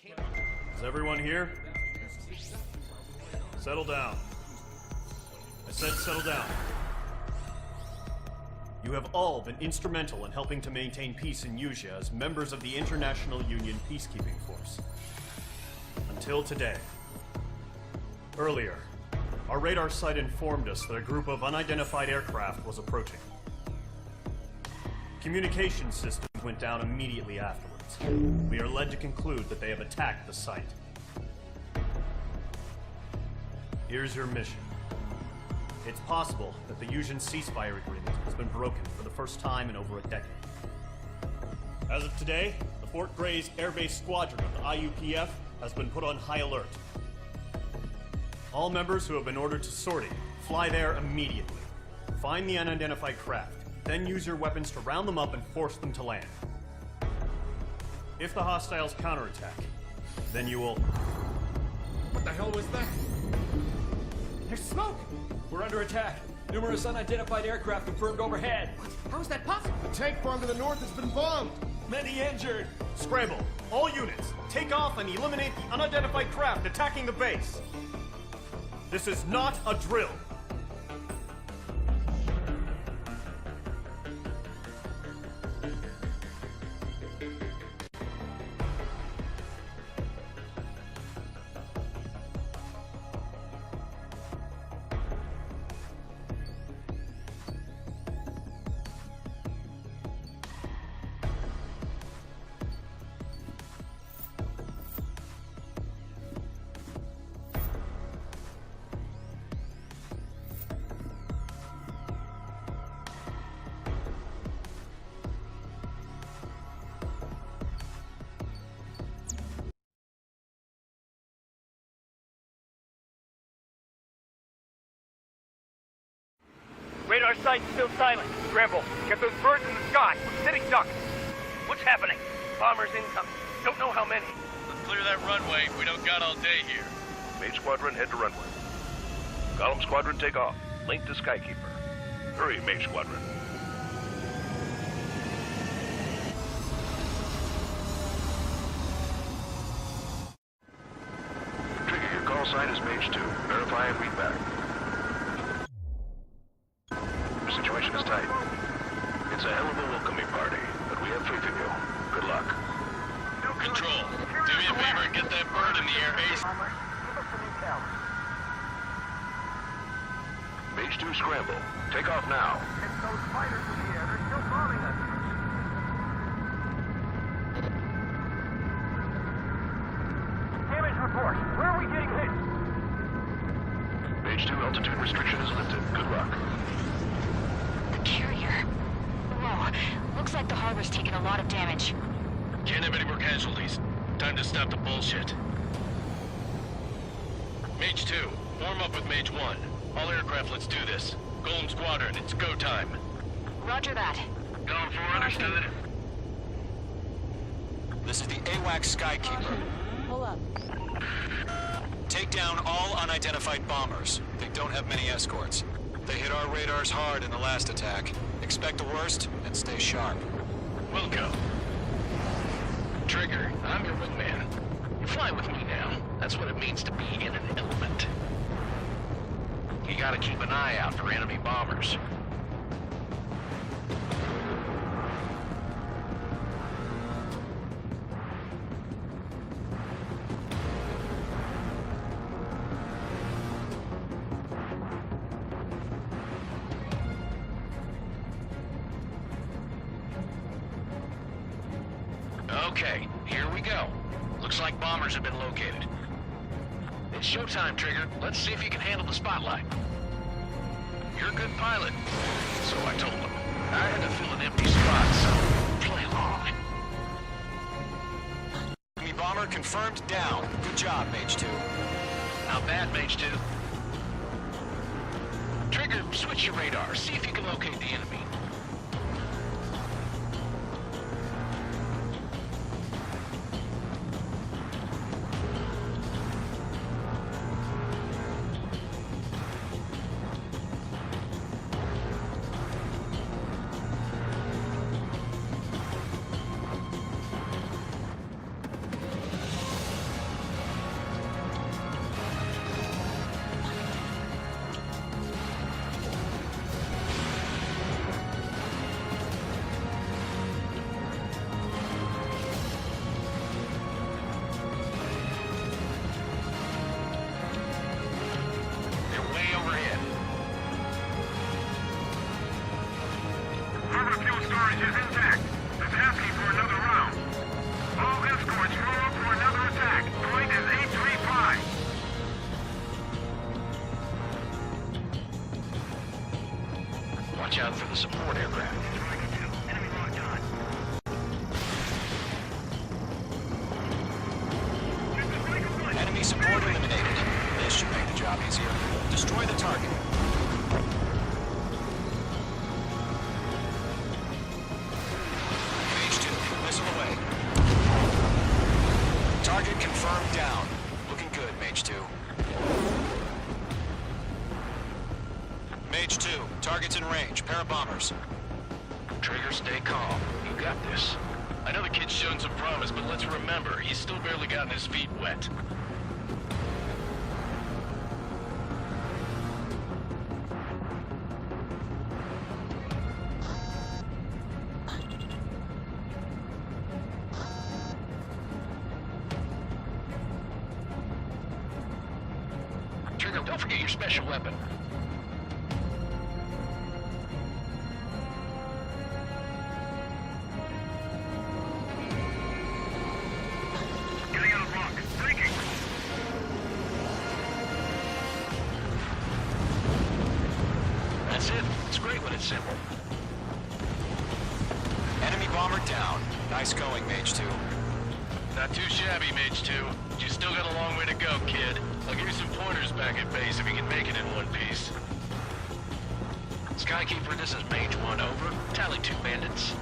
Is everyone here? Settle down. I said settle down. You have all been instrumental in helping to maintain peace in Yuzha as members of the International Union Peacekeeping Force. Until today. Earlier, our radar site informed us that a group of unidentified aircraft was approaching. Communication systems went down immediately afterwards. We are led to conclude that they have attacked the site. Here's your mission. It's possible that the Yuzhan ceasefire agreement has been broken for the first time in over a decade. As of today, the Fort Gray's Air Base Squadron of the IUPF has been put on high alert. All members who have been ordered to sortie, fly there immediately. Find the unidentified craft, then use your weapons to round them up and force them to land. If the hostiles counterattack, then you will... What the hell was that? There's smoke! We're under attack. Numerous unidentified aircraft confirmed overhead. How is that possible? The tank farm to the north has been bombed! Many injured. Scramble! All units, take off and eliminate the unidentified craft attacking the base! This is not a drill! Radar site's still silent. Scramble. Get those birds in the sky. We're sitting ducks. What's happening? Bombers incoming. Don't know how many. Let's clear that runway. We don't got all day here. Mage Squadron, head to runway. Column Squadron, take off. Link to Skykeeper. Hurry, Mage Squadron. Trigger, your call sign is Mage 2. Verify and read back. The situation is tight. It's a hell of a welcoming party, but we have faith in you. Good luck. Control, do me a favor and get that bird in the air ASAP. Mage 2 scramble. Take off now. Get those fighters in the air. They're still bombing us. Damage report. Where are we getting hit? Mage 2 altitude restriction is lifted. Good luck. The carrier. Whoa. Looks like the harbor's taken a lot of damage. Can't have any more casualties. Time to stop the bullshit. Mage 2, form up with Mage 1. All aircraft, let's do this. Golem Squadron, it's go time. Roger that. Going for understood. This is the AWACS Skykeeper. Pull up. Take down all unidentified bombers. They don't have many escorts. They hit our radars hard in the last attack. Expect the worst and stay sharp. Will go. Trigger, I'm your wingman. You fly with me now. That's what it means to be in an element. You gotta keep an eye out for enemy bombers. Okay, here we go. Looks like bombers have been located. It's showtime, Trigger. Let's see if you can handle the spotlight. You're a good pilot. So I told them. I had to fill an empty spot, so play along. Enemy bomber confirmed down. Good job, Mage 2. Not bad, Mage 2. Trigger, switch your radar. See if you can locate the enemy. watch out for the support aircraft. Enemy locked on. Enemy support eliminated. This should make the job easier. Destroy the target. Mage 2, missile away. Target confirmed down. Looking good, Mage 2. Mage 2, target's in range. Pair of bombers. Trigger, stay calm. You got this. I know the kid's shown some promise, but let's remember, he's still barely gotten his feet wet. Trigger, don't forget your special weapon. Getting on a rock. Breaking. That's it. It's great when it's simple. Enemy bomber down. Nice going, Mage 2. Not too shabby, Mage 2. You still got a long way to go, kid. I'll give you some pointers back at base if you can make it in one piece. Skykeeper, this is Mage 1, over. Tally 2 bandits.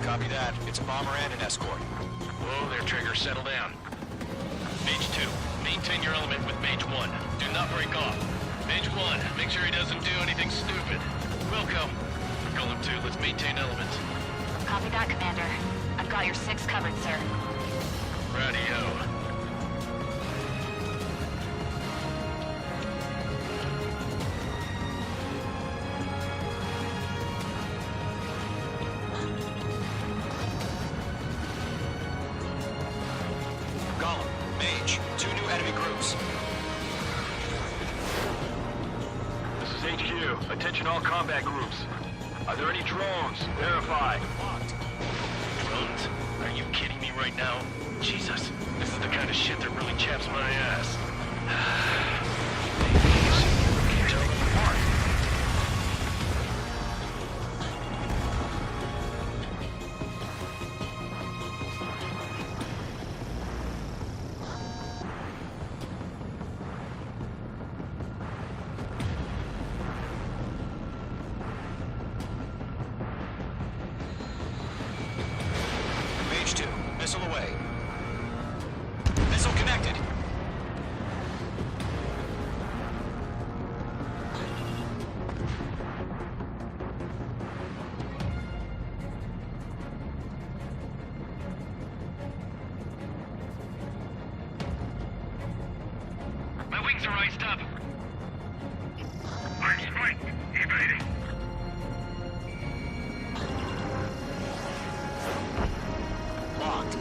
Copy that. It's a bomber and an escort. Whoa there, Trigger. Settle down. Mage 2, maintain your element with Mage 1. Do not break off. Mage 1, make sure he doesn't do anything stupid. Wilco, Golem 2, let's maintain element. Copy that, Commander. I've got your 6 covered, sir. Radio. Golem, Mage, 2 new enemy groups. This is HQ. Attention all combat groups. Are there any drones? Verify. Drones? Are you kidding me right now? Jesus, this is the kind of shit that really chaps my ass. Can't tell them apart. Mage 2, missile away. Missile connected. My wings are iced up. I'm spiked. Evading. Locked.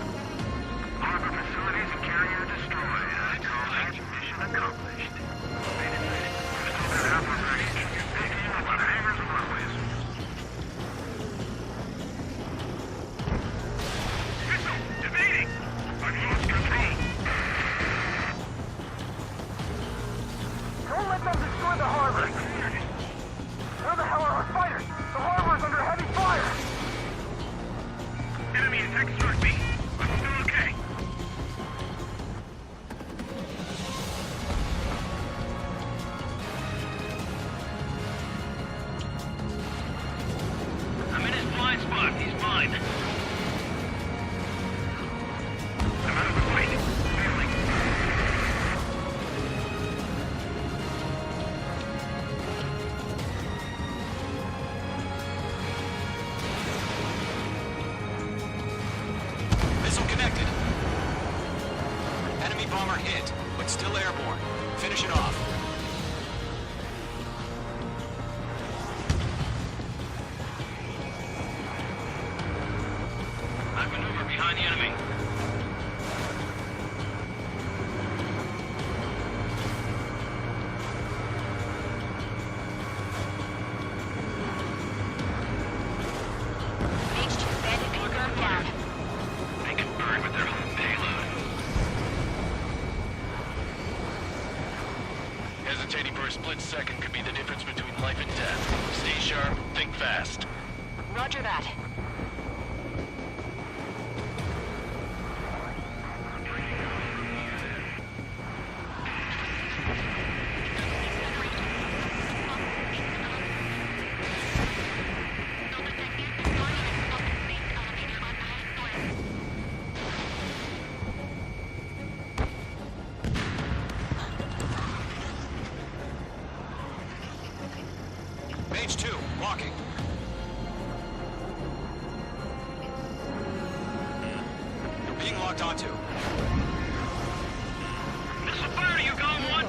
Harbor facilities and carrier destroyed. I call that mission accomplished. We're still got half of range. Picking up on hangars and runways. Missile! Evading! I've lost control. Don't let them destroy the harbor! Where the hell are our fighters? The harbor's under heavy fire! Enemy attack struck me. I'm still okay. I'm in his blind spot. He's mine. I'm out of the way. Failing. Missile connected. Enemy bomber hit, but still airborne. Finish it off. I maneuver behind the enemy. Mage 2, bandit confirmed down. They can burn with their home payload. split second could be the difference between life and death. Stay sharp, think fast. Roger that. Mage 2, walking. You're being locked onto. Missile fire to you, Golem 1!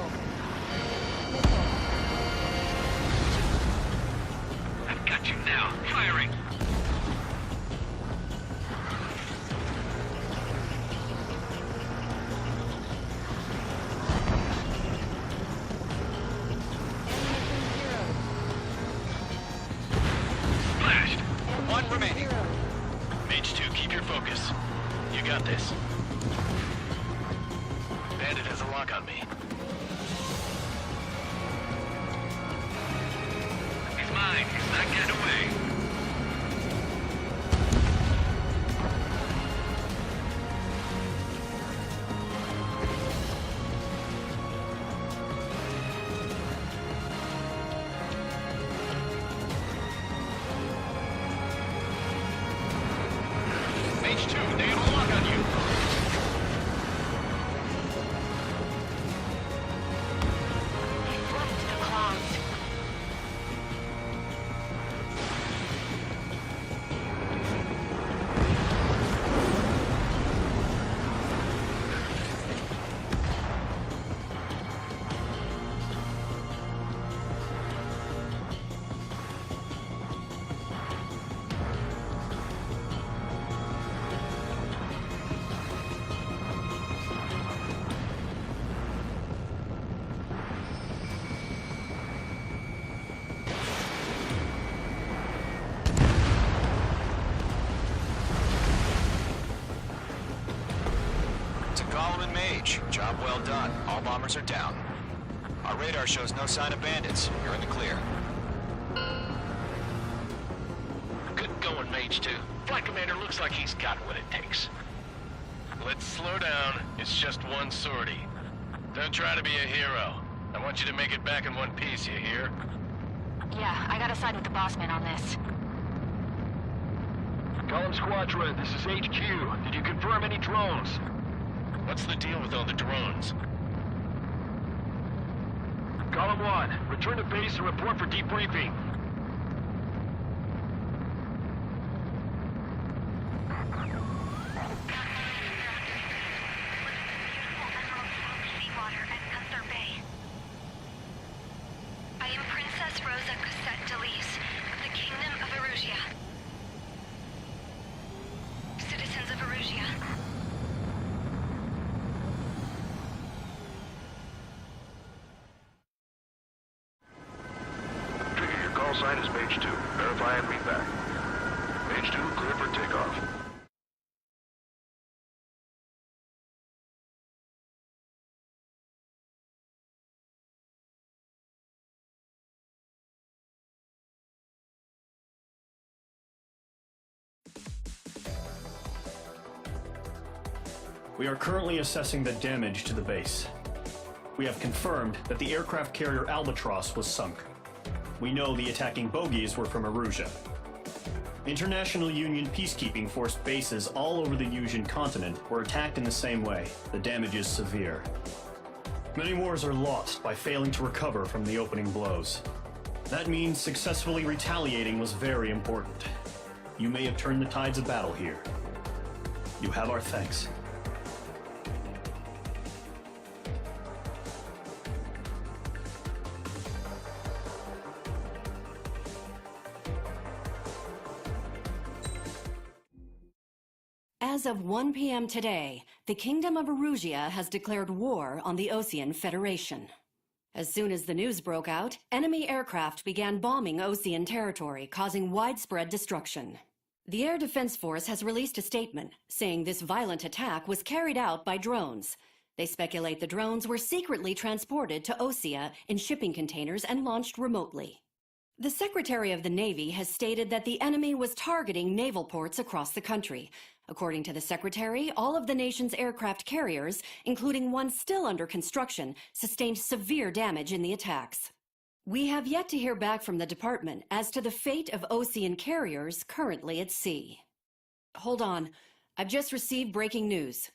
I've got you now. Firing. Splashed. One remaining. Mage 2, keep your focus. You got this. Bandit has a lock on me. He's mine. He's not getting away. Mage 2, they have a lock on you. He's left to the clouds. To Golem and Mage, job well done. All bombers are down. Our radar shows no sign of bandits. You're in the clear. Good going, Mage 2. Flight Commander looks like he's got what it takes. Let's slow down. It's just one sortie. Don't try to be a hero. I want you to make it back in one piece, you hear? Yeah, I gotta side with the boss man on this. Golem Squadron, this is HQ. Did you confirm any drones? What's the deal with all the drones? Golem 1, return to base and report for debriefing. I am Princess Rosa Cosette Delise of the Kingdom of Erusia. Citizens of Erusia. Trigger, your call sign is Mage 2. Verify and read back. Mage 2, clear for takeoff. We are currently assessing the damage to the base. We have confirmed that the aircraft carrier Albatross was sunk. We know the attacking bogies were from Erusia. International Union peacekeeping force bases all over the Yusian continent were attacked in the same way. The damage is severe. Many wars are lost by failing to recover from the opening blows. That means successfully retaliating was very important. You may have turned the tides of battle here. You have our thanks. As of 1 p.m. today, the Kingdom of Erusia has declared war on the Osean Federation. As soon as the news broke out, enemy aircraft began bombing Osean territory, causing widespread destruction. The Air Defense Force has released a statement saying this violent attack was carried out by drones. They speculate the drones were secretly transported to Osea in shipping containers and launched remotely. The Secretary of the Navy has stated that the enemy was targeting naval ports across the country. According to the Secretary, all of the nation's aircraft carriers, including one still under construction, sustained severe damage in the attacks. We have yet to hear back from the department as to the fate of Osean carriers currently at sea. Hold on. I've just received breaking news.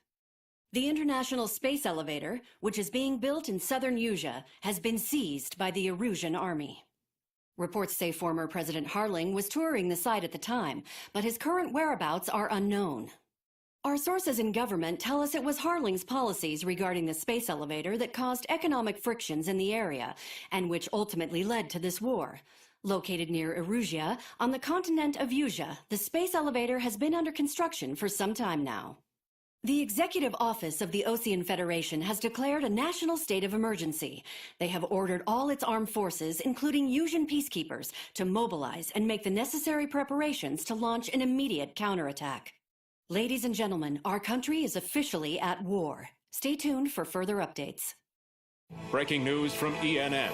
The International Space Elevator, which is being built in southern Usea, has been seized by the Erusian Army. Reports say former President Harling was touring the site at the time, but his current whereabouts are unknown. Our sources in government tell us it was Harling's policies regarding the space elevator that caused economic frictions in the area, and which ultimately led to this war. Located near Erusia, on the continent of Usea, the space elevator has been under construction for some time now. The Executive Office of the Osean Federation has declared a national state of emergency. They have ordered all its armed forces, including Usian peacekeepers, to mobilize and make the necessary preparations to launch an immediate counterattack. Ladies and gentlemen, our country is officially at war. Stay tuned for further updates. Breaking news from ENN.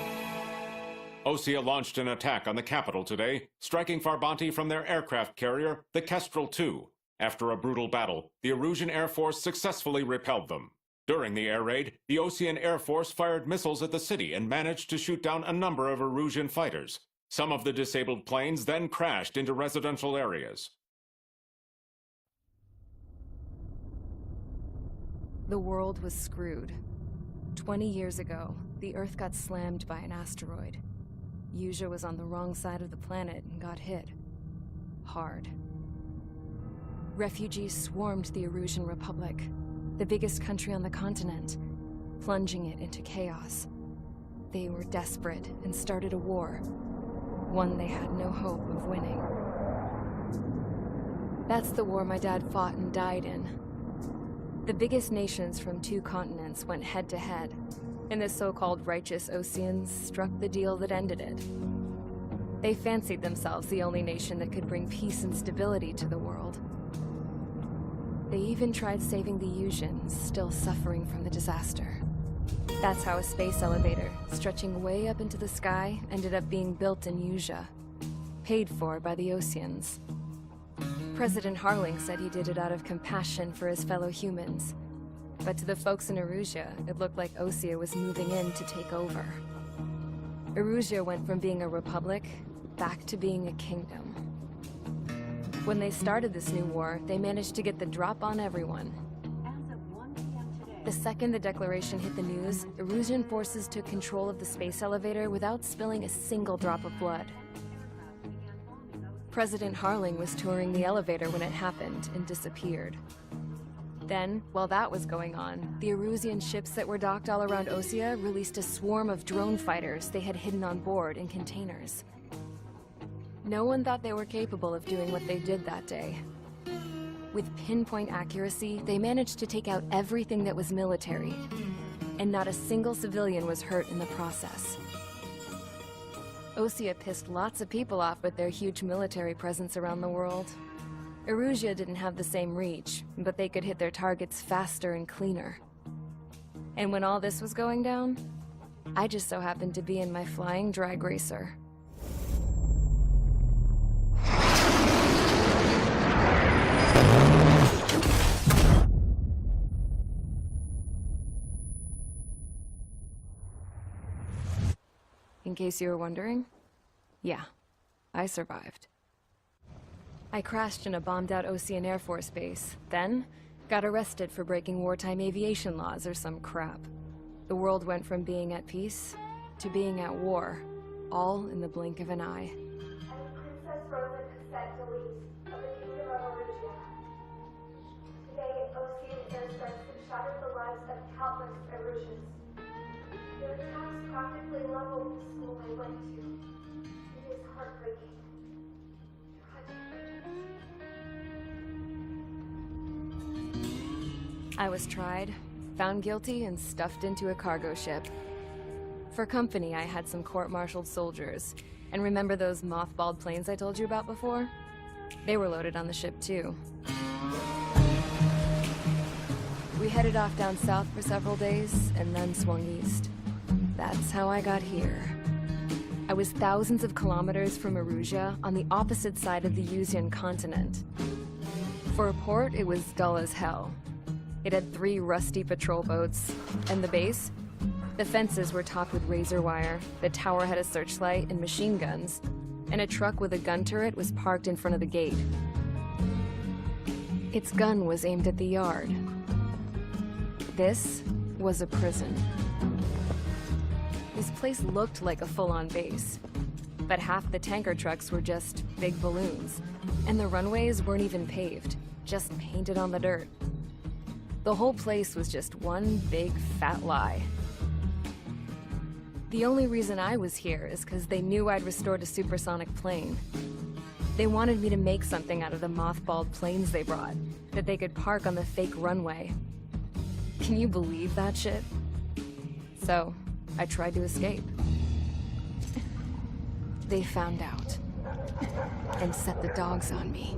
Osea launched an attack on the capital today, striking Farbanti from their aircraft carrier, the Kestrel II. After a brutal battle, the Erusian Air Force successfully repelled them. During the air raid, the Osean Air Force fired missiles at the city and managed to shoot down a number of Erusian fighters. Some of the disabled planes then crashed into residential areas. The world was screwed. 20 years ago, the Earth got slammed by an asteroid. Usea was on the wrong side of the planet and got hit. Hard. Refugees swarmed the Erusian Republic, the biggest country on the continent, plunging it into chaos. They were desperate and started a war, one they had no hope of winning. That's the war my dad fought and died in. The biggest nations from 2 continents went head-to-head, and the so-called righteous Oseans struck the deal that ended it. They fancied themselves the only nation that could bring peace and stability to the world. They even tried saving the Usians, still suffering from the disaster. That's how a space elevator, stretching way up into the sky, ended up being built in Usea, paid for by the Oseans. President Harling said he did it out of compassion for his fellow humans. But to the folks in Erusia, it looked like Osea was moving in to take over. Erusia went from being a republic back to being a kingdom. When they started this new war, they managed to get the drop on everyone. The second the declaration hit the news, Erusian forces took control of the space elevator without spilling a single drop of blood. President Harling was touring the elevator when it happened and disappeared. Then, while that was going on, the Erusian ships that were docked all around Osea released a swarm of drone fighters they had hidden on board in containers. No one thought they were capable of doing what they did that day. With pinpoint accuracy, they managed to take out everything that was military, and not a single civilian was hurt in the process. Osea pissed lots of people off with their huge military presence around the world. Erusia didn't have the same reach, but they could hit their targets faster and cleaner. And when all this was going down, I just so happened to be in my flying drag racer. In case you were wondering, yeah, I survived. I crashed in a bombed-out Osean Air Force base, then got arrested for breaking wartime aviation laws or some crap. The world went from being at peace to being at war, all in the blink of an eye. I'm Princess Rosa of the Kingdom of Erusia. Today, Osean airstrikes have shattered the lives of countless Erusians. Their attacks practically leveled the school I went to. It is heartbreaking. I was tried, found guilty, and stuffed into a cargo ship. For company, I had some court-martialed soldiers. And remember those mothballed planes I told you about before? They were loaded on the ship, too. We We headed off down south for several days, and then swung east. That's how I got here. I was thousands of kilometers from Erusia, on the opposite side of the Yuzian continent. For a port, it was dull as hell. It had 3 rusty patrol boats, and the base? The fences were topped with razor wire, the tower had a searchlight and machine guns, and a truck with a gun turret was parked in front of the gate. Its gun was aimed at the yard. This was a prison. This place looked like a full-on base, but half the tanker trucks were just big balloons, and the runways weren't even paved, just painted on the dirt. The whole place was just one big fat lie. The only reason I was here is because they knew I'd restored a supersonic plane. They wanted me to make something out of the mothballed planes they brought, that they could park on the fake runway. Can you believe that shit? So, I tried to escape. They found out, and set the dogs on me.